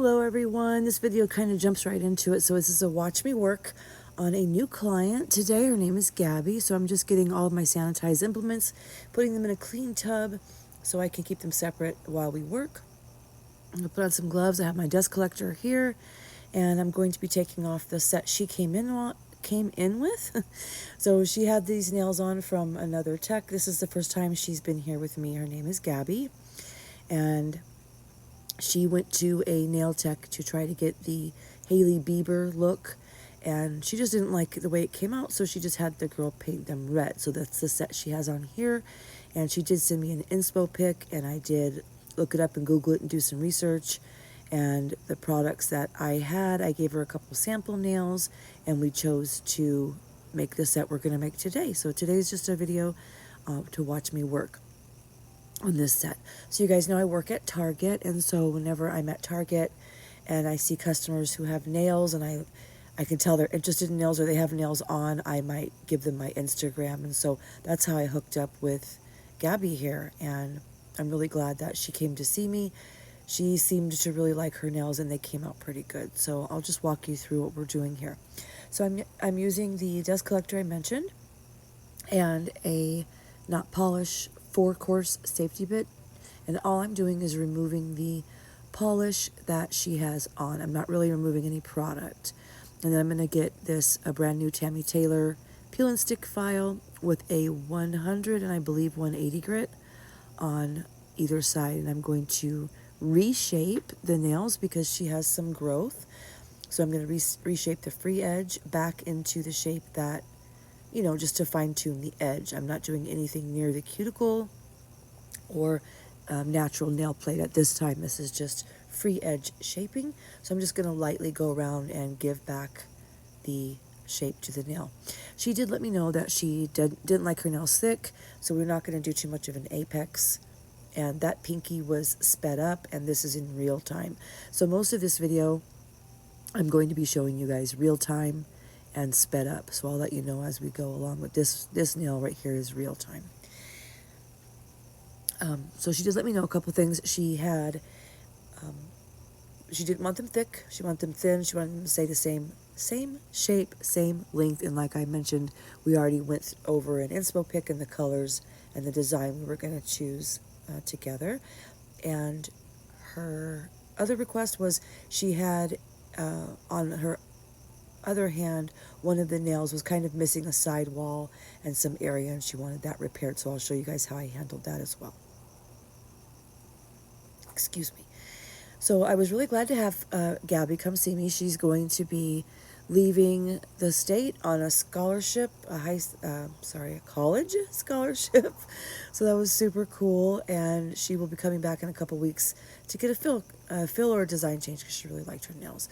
Hello everyone, this video kind of jumps right into it. So this is a watch me work on a new client today. Her name is Gabby. So I'm just getting all of my sanitized implements, putting them in a clean tub so I can keep them separate while we work. I'm gonna put on some gloves. I have my dust collector here, and I'm going to be taking off the set she came in with. So she had these nails on from another tech. This is the first time she's been here with me. Her name is Gabby, and she went to a nail tech to try to get the Hailey Bieber look, and she just didn't like the way it came out, so she just had the girl paint them red. So that's the set she has on here, and she did send me an inspo pic, and I did look it up and Google it and do some research. And the products that I had, I gave her a couple sample nails, and we chose to make the set we're going to make today. So today's just a video to watch me work on this set. So you guys know I work at Target, and so whenever I'm at Target and I see customers who have nails and I can tell they're interested in nails or they have nails on, I might give them my Instagram. And so that's how I hooked up with Gabby here, and I'm really glad that she came to see me. She seemed to really like her nails and they came out pretty good. So I'll just walk you through what we're doing here. So I'm using the dust collector I mentioned and a not polish 4-course safety bit, and all I'm doing is removing the polish that she has on. I'm not really removing any product. And then I'm going to get a brand new Tammy Taylor peel and stick file with a 100 and I believe 180 grit on either side, and I'm going to reshape the nails because she has some growth. So I'm going to reshape the free edge back into the shape that, you know, just to fine tune the edge. I'm not doing anything near the cuticle or natural nail plate at this time. This is just free edge shaping. So I'm just going to lightly go around and give back the shape to the nail. She did let me know that she didn't like her nails thick, so we're not going to do too much of an apex. And that pinky was sped up, and this is in real time. So most of this video, I'm going to be showing you guys real time and sped up. So I'll let you know as we go along with this nail right here is real time. So she did let me know a couple things. She had, she didn't want them thick. She wanted them thin. She wanted them to stay the same shape, same length. And like I mentioned, we already went over an inspo pic and the colors and the design we were going to choose together. And her other request was she had on her other hand, one of the nails was kind of missing a side wall and some area, and she wanted that repaired. So I'll show you guys how I handled that as well. Excuse me. So I was really glad to have Gabby come see me. She's going to be leaving the state on a scholarship, a college scholarship. So that was super cool, and she will be coming back in a couple weeks to get a fill or a design change because she really liked her nails.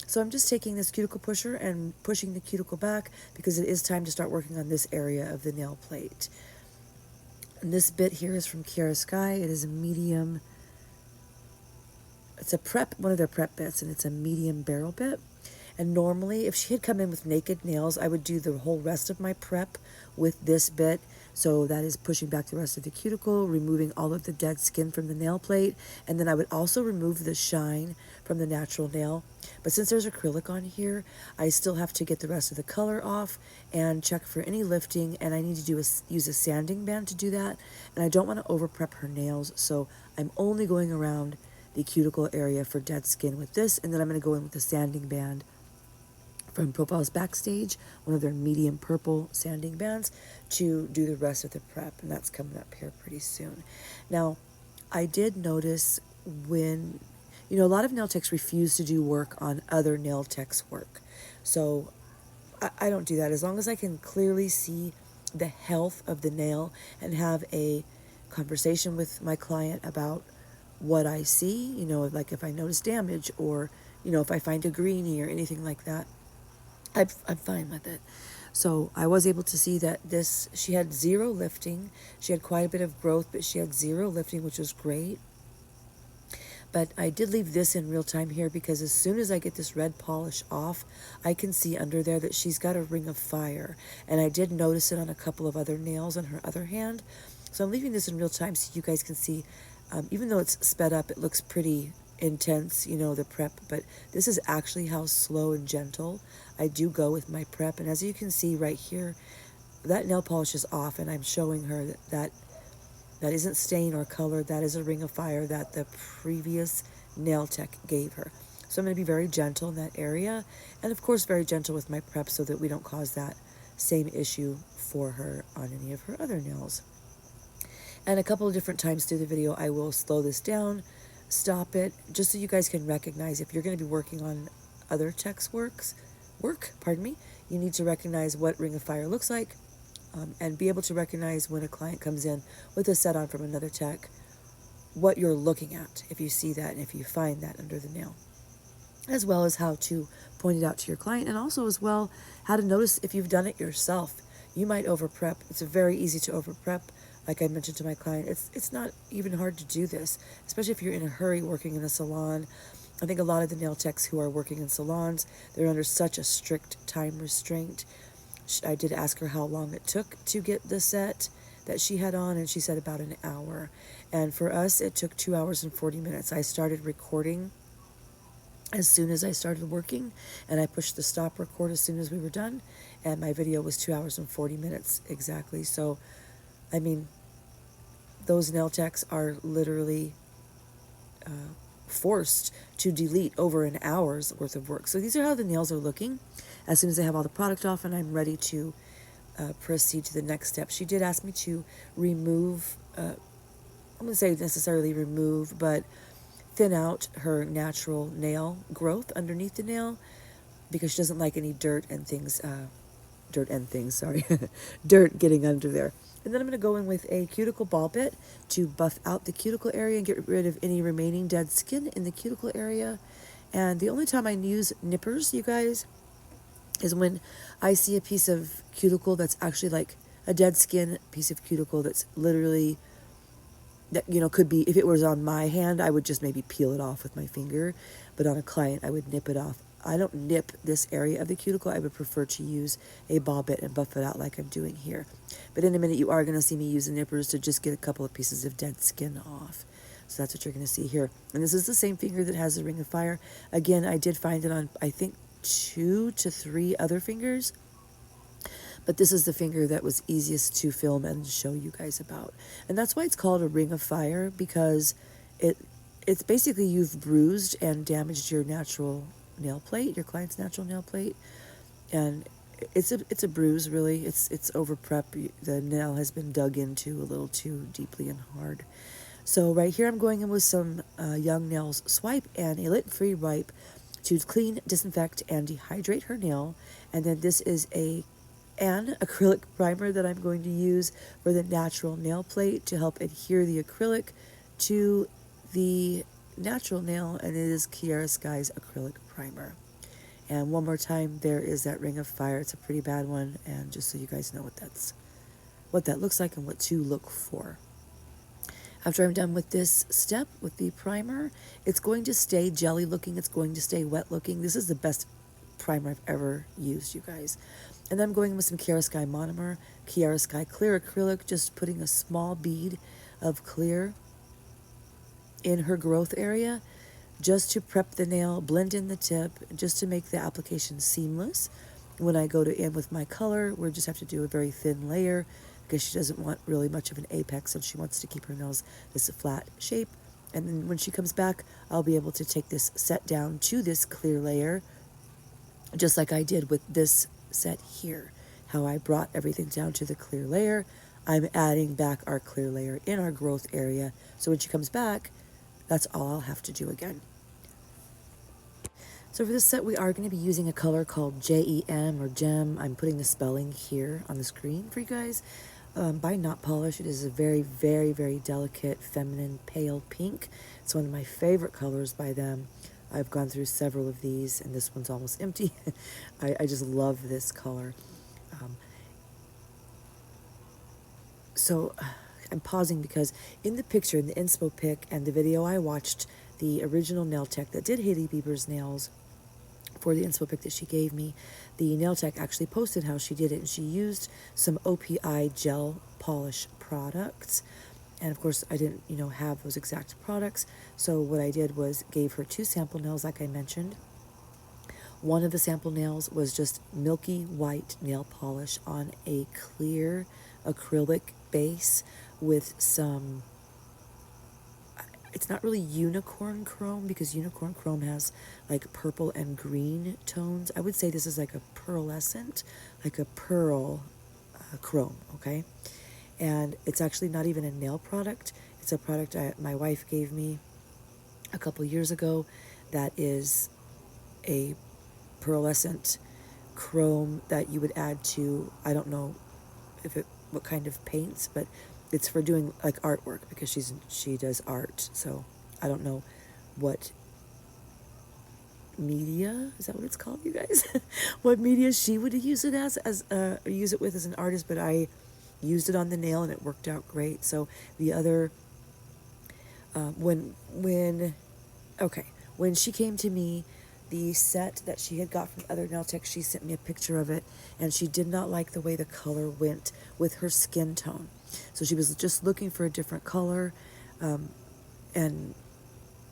So I'm just taking this cuticle pusher and pushing the cuticle back because it is time to start working on this area of the nail plate. And this bit here is from Kiara Sky. It is a medium. It's a prep, one of their prep bits, and it's a medium barrel bit. And normally, if she had come in with naked nails, I would do the whole rest of my prep with this bit. So that is pushing back the rest of the cuticle, removing all of the dead skin from the nail plate. And then I would also remove the shine from the natural nail. But since there's acrylic on here, I still have to get the rest of the color off and check for any lifting. And I need to use a sanding band to do that. And I don't want to over prep her nails, so I'm only going around the cuticle area for dead skin with this. And then I'm going to go in with the sanding band from Profiles Backstage, one of their medium purple sanding bands, to do the rest of the prep, and that's coming up here pretty soon. Now, I did notice when, you know, a lot of nail techs refuse to do work on other nail techs' work. So I don't do that. As long as I can clearly see the health of the nail and have a conversation with my client about what I see, you know, like if I notice damage or, you know, if I find a greenie or anything like that, I'm fine with it. So I was able to see that she had zero lifting. She had quite a bit of growth, but she had zero lifting, which was great. But I did leave this in real time here because as soon as I get this red polish off, I can see under there that she's got a ring of fire. And I did notice it on a couple of other nails on her other hand. So I'm leaving this in real time so you guys can see, even though it's sped up, it looks pretty intense, you know, the prep, but this is actually how slow and gentle I do go with my prep. And as you can see right here, that nail polish is off, and I'm showing her that isn't stain or color. That is a ring of fire that the previous nail tech gave her. So I'm going to be very gentle in that area, and of course very gentle with my prep so that we don't cause that same issue for her on any of her other nails. And a couple of different times through the video I will slow this down, stop it, just so you guys can recognize if you're going to be working on other techs' work, you need to recognize what ring of fire looks like, and be able to recognize when a client comes in with a set on from another tech, what you're looking at, if you see that and if you find that under the nail, as well as how to point it out to your client, and also as well how to notice if you've done it yourself. You might over prep. It's very easy to over prep. Like I mentioned to my client, it's not even hard to do this, especially if you're in a hurry working in a salon. I think a lot of the nail techs who are working in salons, they're under such a strict time restraint. I did ask her how long it took to get the set that she had on, and she said about an hour. And for us, it took 2 hours and 40 minutes. I started recording as soon as I started working, and I pushed the stop record as soon as we were done, and my video was 2 hours and 40 minutes exactly. So, I mean, those nail techs are literally forced to delete over an hour's worth of work. So these are how the nails are looking as soon as I have all the product off and I'm ready to proceed to the next step. She did ask me to remove, I'm going to say necessarily remove, but thin out her natural nail growth underneath the nail, because she doesn't like any dirt getting under there. And then I'm going to go in with a cuticle ball bit to buff out the cuticle area and get rid of any remaining dead skin in the cuticle area. And the only time I use nippers, you guys, is when I see a piece of cuticle that's actually like a dead skin piece of cuticle that's literally, that, you know, could be, if it was on my hand, I would just maybe peel it off with my finger. But on a client, I would nip it off. I don't nip this area of the cuticle. I would prefer to use a ball bit and buff it out like I'm doing here. But in a minute, you are going to see me use the nippers to just get a couple of pieces of dead skin off. So that's what you're going to see here. And this is the same finger that has the ring of fire. Again, I did find it on, I think, 2 to 3 other fingers. But this is the finger that was easiest to film and show you guys about. And that's why it's called a ring of fire, because it's basically you've bruised and damaged your natural nail plate, your client's natural nail plate, and it's a bruise, really. It's over prep. The nail has been dug into a little too deeply and hard. So right here I'm going in with some Young Nails Swipe and a lint-free wipe to clean, disinfect, and dehydrate her nail. And then this is an acrylic primer that I'm going to use for the natural nail plate to help adhere the acrylic to the natural nail, and it is Kiara Sky's acrylic primer. And one more time, there is that ring of fire. It's a pretty bad one, and just so you guys know what that looks like and what to look for. After I'm done with this step with the primer, it's going to stay jelly looking, it's going to stay wet looking. This is the best primer I've ever used, you guys. And then I'm going with some Kiara Sky monomer, Kiara Sky clear acrylic, just putting a small bead of clear in her growth area, just to prep the nail, blend in the tip, just to make the application seamless. When I go to in with my color, we just have to do a very thin layer, because she doesn't want really much of an apex, and she wants to keep her nails this flat shape. And then when she comes back, I'll be able to take this set down to this clear layer, just like I did with this set here. How I brought everything down to the clear layer, I'm adding back our clear layer in our growth area. So when she comes back, that's all I'll have to do again. So for this set, we are going to be using a color called JEM or Gem. I'm putting the spelling here on the screen for you guys. By Not Polish. It is a very, very, very delicate, feminine, pale pink. It's one of my favorite colors by them. I've gone through several of these, and this one's almost empty. I just love this color. So I'm pausing because in the picture, in the inspo pic and the video I watched, the original nail tech that did Hailey Bieber's nails, for the inspo pic that she gave me, the nail tech actually posted how she did it, and she used some OPI gel polish products. And of course, I didn't, have those exact products. So what I did was gave her 2 sample nails, like I mentioned. One of the sample nails was just milky white nail polish on a clear acrylic base with some, it's not really unicorn chrome because unicorn chrome has like purple and green tones. I would say this is like a pearlescent, like a pearl chrome, okay? And it's actually not even a nail product. It's a product my wife gave me a couple years ago that is a pearlescent chrome that you would add to, I don't know what kind of paints, but it's for doing like artwork because she does art. So I don't know what media, is that what it's called, you guys? What media she would use it as use it with as an artist, but I used it on the nail and it worked out great. So the other when she came to me, the set that she had got from other nail techs, she sent me a picture of it, and she did not like the way the color went with her skin tone. So she was just looking for a different color. And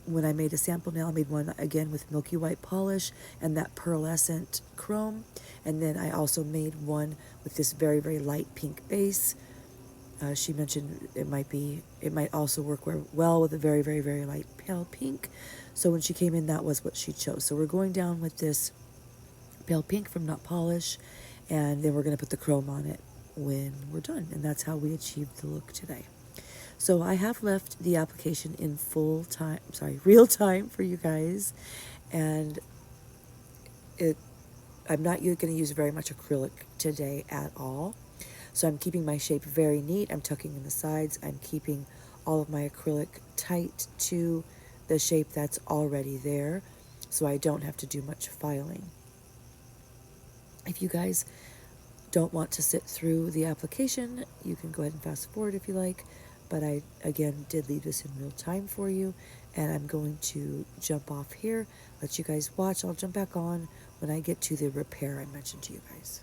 when I made a sample nail, I made one again with milky white polish and that pearlescent chrome. And then I also made one with this very, very light pink base. She mentioned it might also work well with a very, very, very light pale pink. So when she came in, that was what she chose. So we're going down with this pale pink from Not Polish, and then we're going to put the chrome on it when we're done. And that's how we achieved the look today. So I have left the application in real time for you guys. And I'm not going to use very much acrylic today at all. So I'm keeping my shape very neat. I'm tucking in the sides. I'm keeping all of my acrylic tight to the shape that's already there, so I don't have to do much filing. If you guys don't want to sit through the application, you can go ahead and fast forward if you like, but I, again, did leave this in real time for you, and I'm going to jump off here, let you guys watch. I'll jump back on when I get to the repair I mentioned to you guys.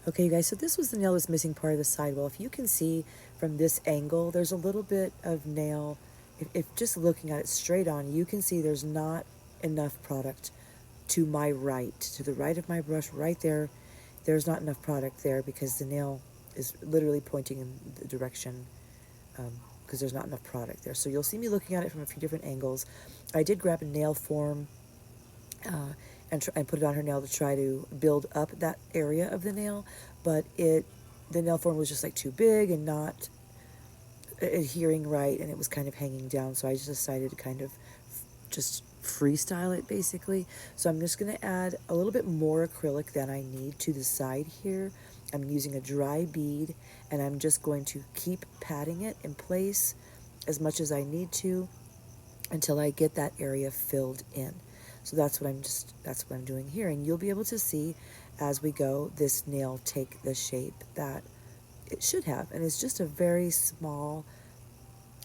Okay, you guys, so this was the nail that's missing part of the sidewall. If you can see from this angle, there's a little bit of nail. If just looking at it straight on, you can see there's not enough product to my right, to the right of my brush, right there. There's not enough product there because the nail is literally pointing in the direction because there's not enough product there. So you'll see me looking at it from a few different angles. I did grab a nail form and put it on her nail to try to build up that area of the nail, but the nail form was just like too big and not adhering right, and it was kind of hanging down, so I just decided to kind of just freestyle it basically. So I'm just going to add a little bit more acrylic than I need to the side here. I'm using a dry bead, and I'm just going to keep patting it in place as much as I need to until I get that area filled in. So that's what I'm doing here, and you'll be able to see as we go this nail take the shape that it should have. And it's just a very small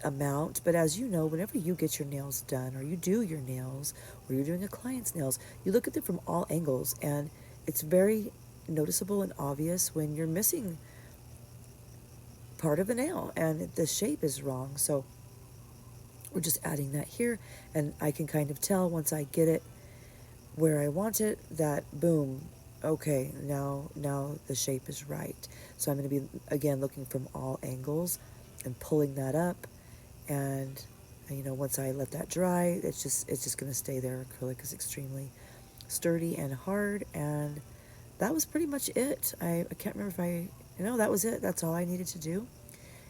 amount, but as you know, whenever you get your nails done, or you do your nails, or you're doing a client's nails, you look at them from all angles, and it's very noticeable and obvious when you're missing part of a nail and the shape is wrong. So we're just adding that here, and I can kind of tell once I get it where I want it that boom, okay, now the shape is right. So I'm going to be again looking from all angles and pulling that up, and once I let that dry, it's just going to stay there. Acrylic is extremely sturdy and hard, and that was pretty much it. I can't remember if that was it. That's all I needed to do.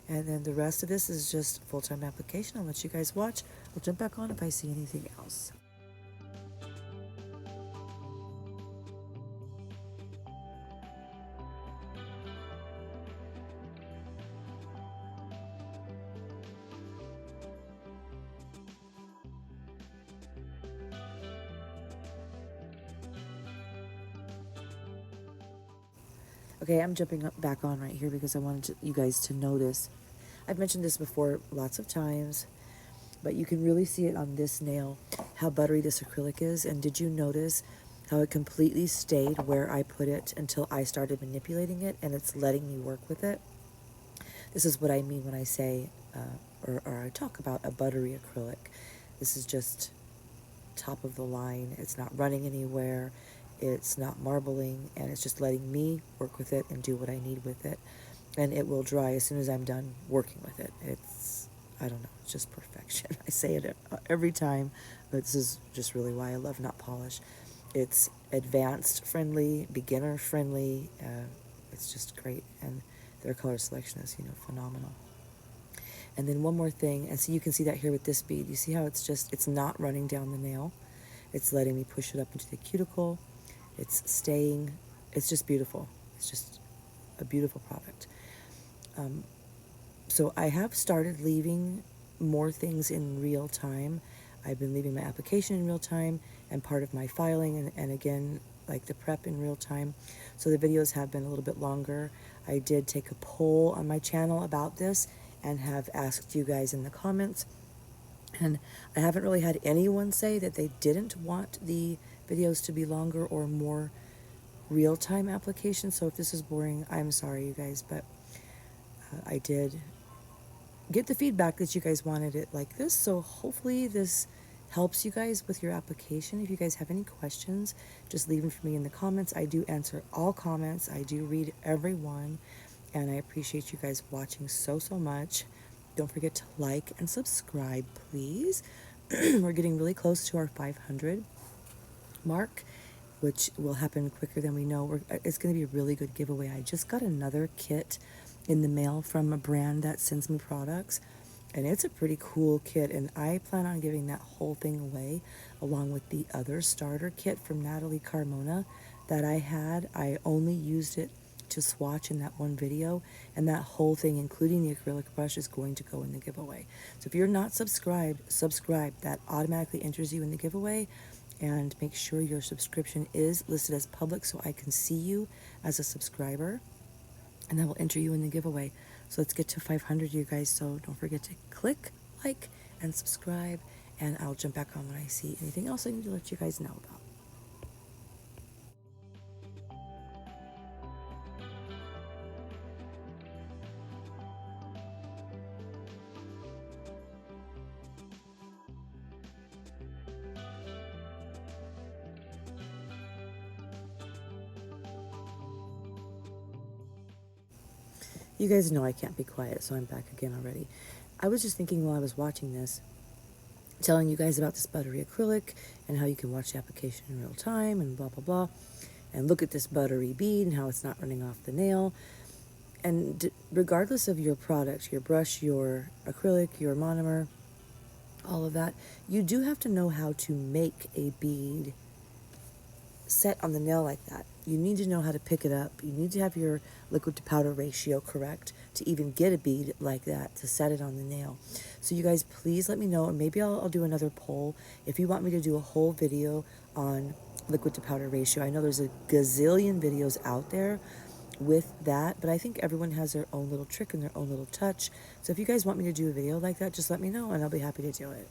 And then the rest of this is just full-time application. I'll let you guys watch. I'll jump back on if I see anything else. Okay, I'm jumping back on right here because I wanted you guys to notice. I've mentioned this before lots of times, but you can really see it on this nail, how buttery this acrylic is. And did you notice how it completely stayed where I put it until I started manipulating it, and it's letting me work with it? This is what I mean when I say, or I talk about a buttery acrylic. This is just top of the line. It's not running anywhere. It's not marbling, and it's just letting me work with it and do what I need with it. And it will dry as soon as I'm done working with it. I don't know, it's just perfection. I say it every time, but this is just really why I love Not Polish. It's advanced friendly, beginner friendly. It's just great, and their color selection is, phenomenal. And then one more thing, and so you can see that here with this bead. You see how it's not running down the nail. It's letting me push it up into the cuticle. It's staying. It's just beautiful. It's just a beautiful product. So I have started leaving more things in real time. I've been leaving my application in real time and part of my filing, and again, like the prep in real time. So the videos have been a little bit longer. I did take a poll on my channel about this and have asked you guys in the comments. And I haven't really had anyone say that they didn't want the videos to be longer or more real-time application. So if this is boring, I'm sorry, you guys, but I did get the feedback that you guys wanted it like this. So hopefully this helps you guys with your application. If you guys have any questions, just leave them for me in the comments. I do answer all comments. I do read every one, and I appreciate you guys watching so much. Don't forget to like and subscribe, please. We're getting really close to our 500 mark, which will happen quicker than we know. It's going to be a really good giveaway. I just got another kit in the mail from a brand that sends me products, and it's a pretty cool kit, and I plan on giving that whole thing away along with the other starter kit from Natalie Carmona that I had. I only used it to swatch in that one video, and that whole thing, including the acrylic brush, is going to go in the giveaway. So if you're not subscribed, subscribe. That automatically enters you in the giveaway, and make sure your subscription is listed as public so I can see you as a subscriber, and that will enter you in the giveaway. So let's get to 500, you guys. So don't forget to click like and subscribe, and I'll jump back on when I see anything else I need to let you guys know about. You guys know I can't be quiet, so I'm back again already. I was just thinking while I was watching this, telling you guys about this buttery acrylic and how you can watch the application in real time and blah, blah, blah. And look at this buttery bead and how it's not running off the nail. And regardless of your product, your brush, your acrylic, your monomer, all of that, you do have to know how to make a bead set on the nail like that. You need to know how to pick it up. You need to have your liquid to powder ratio correct to even get a bead like that, to set it on the nail. So you guys, please let me know, and maybe I'll do another poll if you want me to do a whole video on liquid to powder ratio. I know there's a gazillion videos out there with that, but I think everyone has their own little trick and their own little touch. So if you guys want me to do a video like that, just let me know and I'll be happy to do it.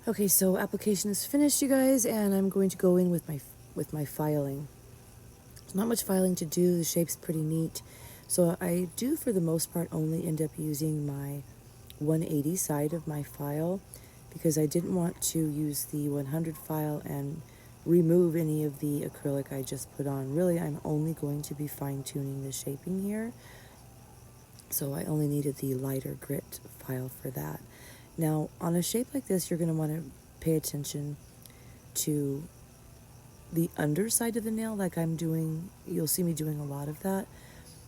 Okay, so application is finished, you guys, and I'm going to go in with my filing. Not much filing to do. The shape's pretty neat. So I do, for the most part, only end up using my 180 side of my file because I didn't want to use the 100 file and remove any of the acrylic I just put on. Really, I'm only going to be fine-tuning the shaping here. So I only needed the lighter grit file for that. Now, on a shape like this, you're going to want to pay attention to the underside of the nail like I'm doing. You'll see me doing a lot of that.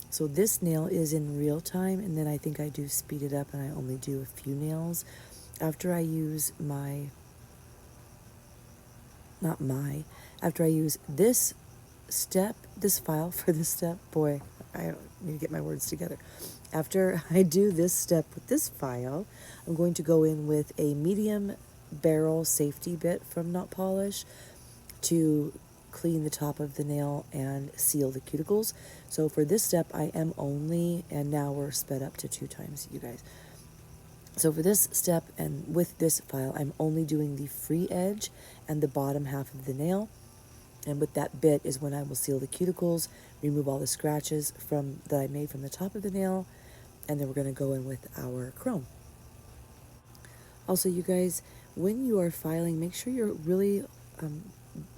So this nail is in real time, and then I think I do speed it up and I only do a few nails. After I use after I use this file for this step, boy, I need to get my words together. After I do this step with this file, I'm going to go in with a medium barrel safety bit from Not Polish to clean the top of the nail and seal the cuticles. So for this step, I am only, and now we're sped up to 2 times, you guys. So for this step and with this file, I'm only doing the free edge and the bottom half of the nail. And with that bit is when I will seal the cuticles, remove all the scratches that I made from the top of the nail, and then we're going to go in with our chrome. Also, you guys, when you are filing, make sure you're really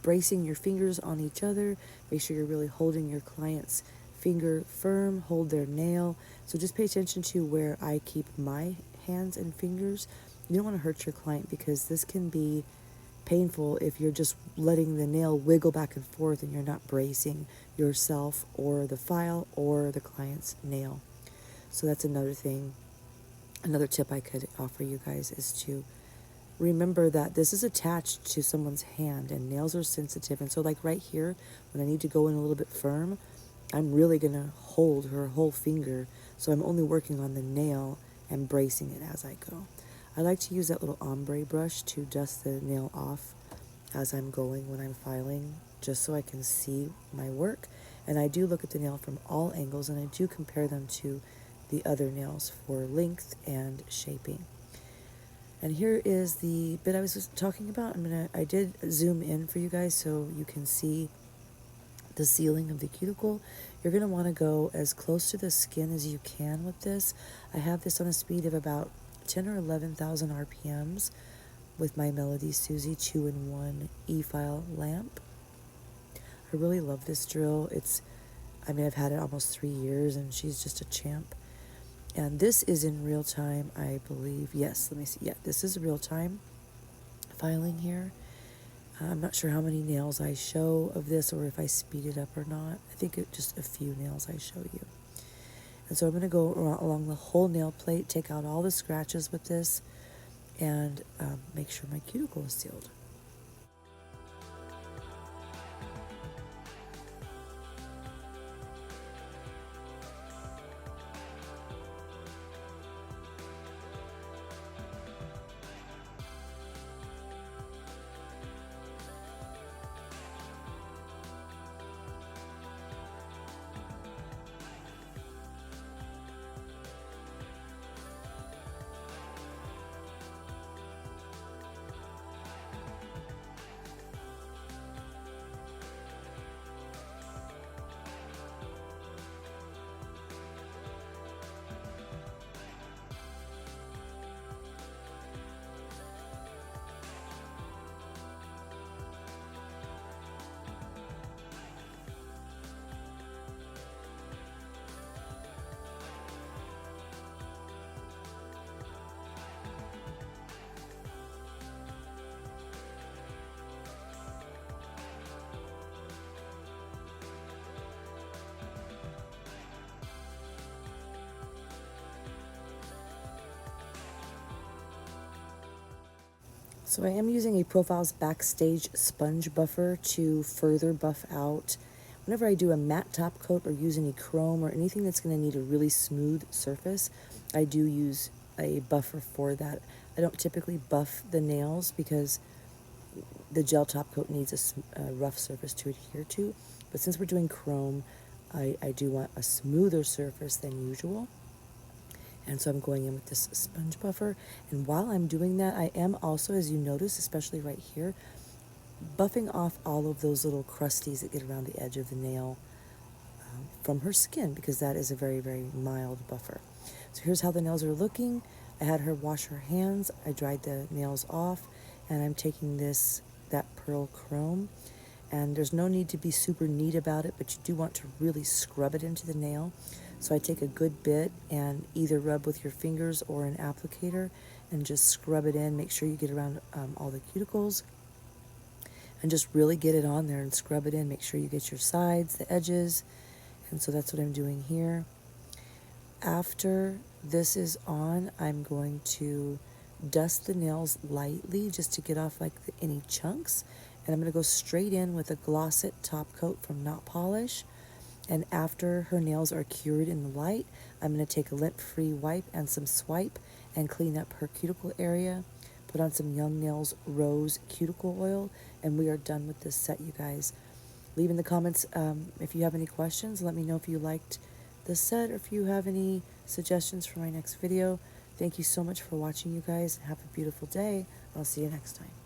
bracing your fingers on each other. Make sure you're really holding your client's finger firm, hold their nail. So just pay attention to where I keep my hands and fingers. You don't want to hurt your client because this can be painful if you're just letting the nail wiggle back and forth and you're not bracing yourself or the file or the client's nail. So that's another thing. Another tip I could offer you guys is to remember that this is attached to someone's hand and nails are sensitive. And so like right here, when I need to go in a little bit firm, I'm really going to hold her whole finger. So I'm only working on the nail and bracing it as I go. I like to use that little ombre brush to dust the nail off as I'm going when I'm filing, just so I can see my work. And I do look at the nail from all angles, and I do compare them to the other nails for length and shaping. And here is the bit I was talking about. I did zoom in for you guys so you can see the sealing of the cuticle. You're going to want to go as close to the skin as you can with this. I have this on a speed of about 10 or 11,000 RPMs with my Melody Susie 2-in-1 E-file lamp. I really love this drill. I've had it almost 3 years and she's just a champ. And this is in real time, I believe. Yes, let me see. Yeah, this is real time filing here. I'm not sure how many nails I show of this or if I speed it up or not. I think just a few nails I show you. And so I'm going to go along the whole nail plate, take out all the scratches with this, and make sure my cuticle is sealed. So I am using a Profiles Backstage Sponge Buffer to further buff out. Whenever I do a matte top coat or use any chrome or anything that's going to need a really smooth surface, I do use a buffer for that. I don't typically buff the nails because the gel top coat needs a rough surface to adhere to. But since we're doing chrome, I do want a smoother surface than usual. And so I'm going in with this sponge buffer. And while I'm doing that, I am also, as you notice, especially right here, buffing off all of those little crusties that get around the edge of the nail from her skin, because that is a very, very mild buffer. So here's how the nails are looking. I had her wash her hands. I dried the nails off, and I'm taking that pearl chrome. And there's no need to be super neat about it, but you do want to really scrub it into the nail. So I take a good bit and either rub with your fingers or an applicator and just scrub it in. Make sure you get around all the cuticles and just really get it on there and scrub it in. Make sure you get your sides, the edges. And so that's what I'm doing here. After this is on, I'm going to dust the nails lightly just to get off like any chunks. And I'm going to go straight in with a Gloss It top coat from Not Polish. And after her nails are cured in the light, I'm going to take a lint-free wipe and some swipe and clean up her cuticle area. Put on some Young Nails Rose cuticle oil, and we are done with this set, you guys. Leave in the comments if you have any questions. Let me know if you liked the set or if you have any suggestions for my next video. Thank you so much for watching, you guys. Have a beautiful day. I'll see you next time.